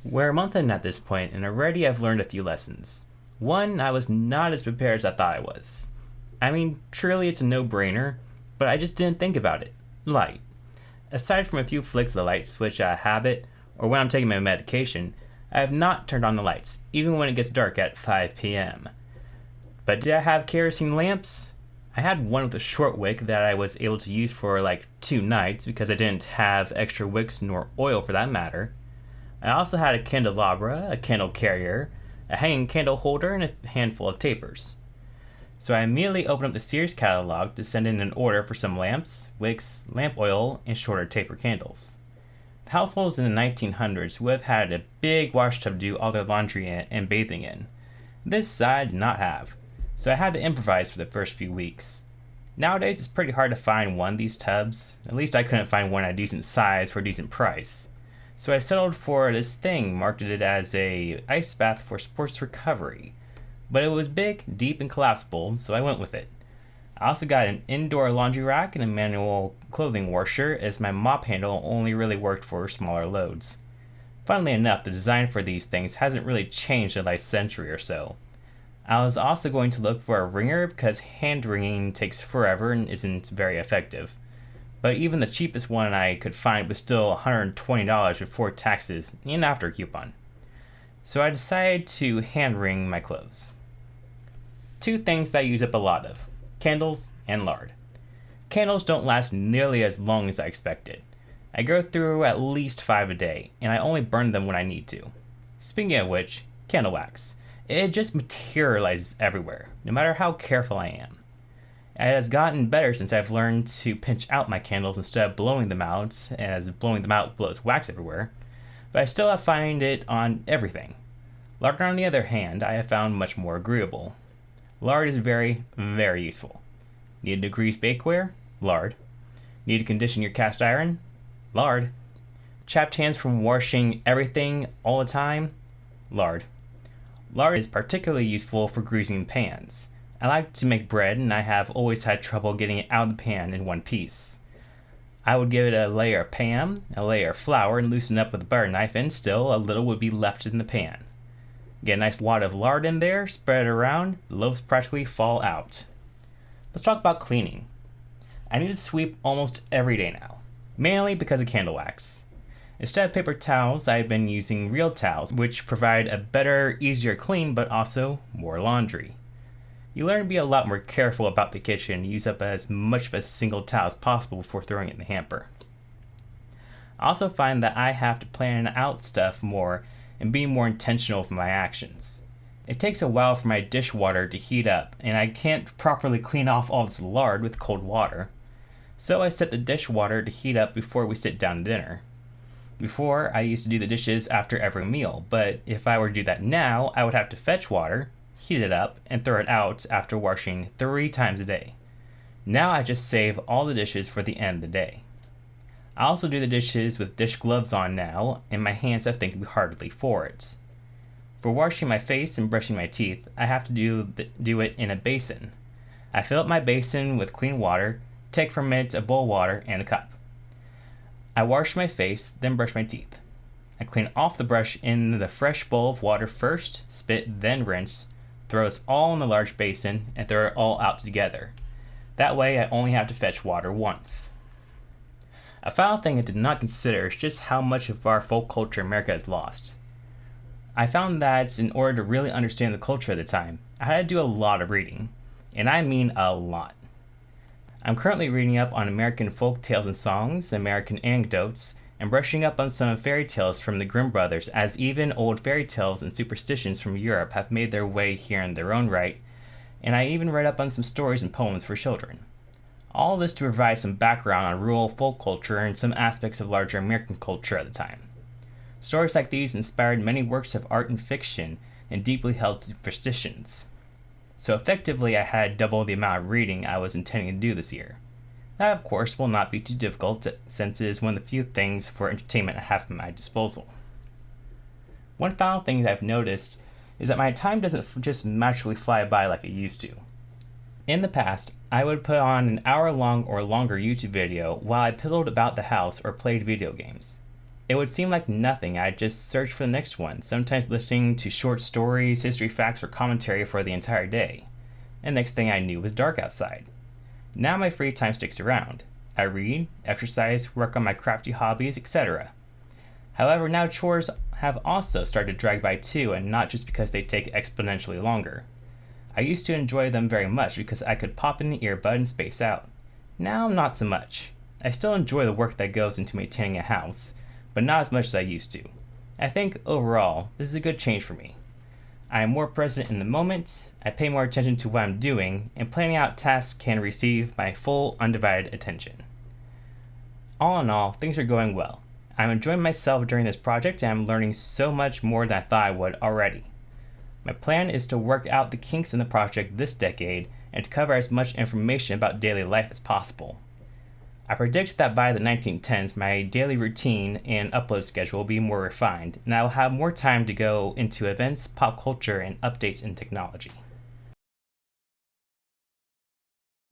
We're a month in at this point, and already I've learned a few lessons. One, I was not as prepared as I thought I was. I mean, truly it's a no-brainer, but I just didn't think about it. Light. Aside from a few flicks of the light switch out of habit, or when I'm taking my medication, I have not turned on the lights, even when it gets dark at 5 p.m. But did I have kerosene lamps? I had one with a short wick that I was able to use for like 2 nights because I didn't have extra wicks nor oil for that matter. I also had a candelabra, a candle carrier, a hanging candle holder, and a handful of tapers. So I immediately opened up the Sears catalog to send in an order for some lamps, wicks, lamp oil, and shorter taper candles. The households in the 1900s would have had a big washtub to do all their laundry in and bathing in. This I did not have, so I had to improvise for the first few weeks. Nowadays it's pretty hard to find one of these tubs. At least I couldn't find one at a decent size for a decent price. So I settled for this thing marketed as a ice bath for sports recovery. But it was big, deep, and collapsible, so I went with it. I also got an indoor laundry rack and a manual clothing washer, as my mop handle only really worked for smaller loads. Funnily enough, the design for these things hasn't really changed in the last century or so. I was also going to look for a wringer because hand wringing takes forever and isn't very effective. But even the cheapest one I could find was still $120 before taxes and after a coupon. So I decided to hand wring my clothes. 2 things that I use up a lot of: candles and lard. Candles don't last nearly as long as I expected. I go through at least 5 a day, and I only burn them when I need to. Speaking of which, candle wax. It just materializes everywhere, no matter how careful I am. It has gotten better since I've learned to pinch out my candles instead of blowing them out, as blowing them out blows wax everywhere, but I still have find it on everything. Lard, on the other hand, I have found much more agreeable. Lard is very, very useful. Need to grease bakeware? Lard. Need to condition your cast iron? Lard. Chapped hands from washing everything all the time? Lard. Lard is particularly useful for greasing pans. I like to make bread, and I have always had trouble getting it out of the pan in one piece. I would give it a layer of Pam, a layer of flour, and loosen up with a butter knife, and still a little would be left in the pan. Get a nice wad of lard in there, spread it around, the loaves practically fall out. Let's talk about cleaning. I need to sweep almost every day now, mainly because of candle wax. Instead of paper towels, I've been using real towels, which provide a better, easier clean, but also more laundry. You learn to be a lot more careful about the kitchen and use up as much of a single towel as possible before throwing it in the hamper. I also find that I have to plan out stuff more and be more intentional with my actions. It takes a while for my dishwater to heat up, and I can't properly clean off all this lard with cold water. So I set the dishwater to heat up before we sit down to dinner. Before, I used to do the dishes after every meal, but if I were to do that now, I would have to fetch water, heat it up, and throw it out after washing 3 times a day. Now I just save all the dishes for the end of the day. I also do the dishes with dish gloves on now, and my hands have thanked me heartily for it. For washing my face and brushing my teeth, I have to do it in a basin. I fill up my basin with clean water, take from it a bowl of water and a cup. I wash my face, then brush my teeth. I clean off the brush in the fresh bowl of water first, spit, then rinse, throw it all in the large basin, and throw it all out together. That way I only have to fetch water once. A final thing I did not consider is just how much of our folk culture America has lost. I found that in order to really understand the culture at the time, I had to do a lot of reading, and I mean a lot. I'm currently reading up on American folk tales and songs, American anecdotes, and brushing up on some fairy tales from the Grimm brothers, as even old fairy tales and superstitions from Europe have made their way here in their own right, and I even read up on some stories and poems for children. All this to provide some background on rural folk culture and some aspects of larger American culture at the time. Stories like these inspired many works of art and fiction and deeply held superstitions. So effectively I had double the amount of reading I was intending to do this year. That of course will not be too difficult since it is one of the few things for entertainment I have at my disposal. One final thing that I've noticed is that my time doesn't just magically fly by like it used to. In the past, I would put on an hour-long or longer YouTube video while I piddled about the house or played video games. It would seem like nothing. I'd just search for the next one, sometimes listening to short stories, history facts, or commentary for the entire day. And next thing I knew, it was dark outside. Now my free time sticks around. I read, exercise, work on my crafty hobbies, etc. However, now chores have also started to drag by too, and not just because they take exponentially longer. I used to enjoy them very much because I could pop in the earbud and space out. Now, not so much. I still enjoy the work that goes into maintaining a house, but not as much as I used to. I think, overall, this is a good change for me. I am more present in the moment, I pay more attention to what I'm doing, and planning out tasks can receive my full, undivided attention. All in all, things are going well. I'm enjoying myself during this project, and I'm learning so much more than I thought I would already. My plan is to work out the kinks in the project this decade and to cover as much information about daily life as possible. I predict that by the 1910s, my daily routine and upload schedule will be more refined, and I will have more time to go into events, pop culture, and updates in technology.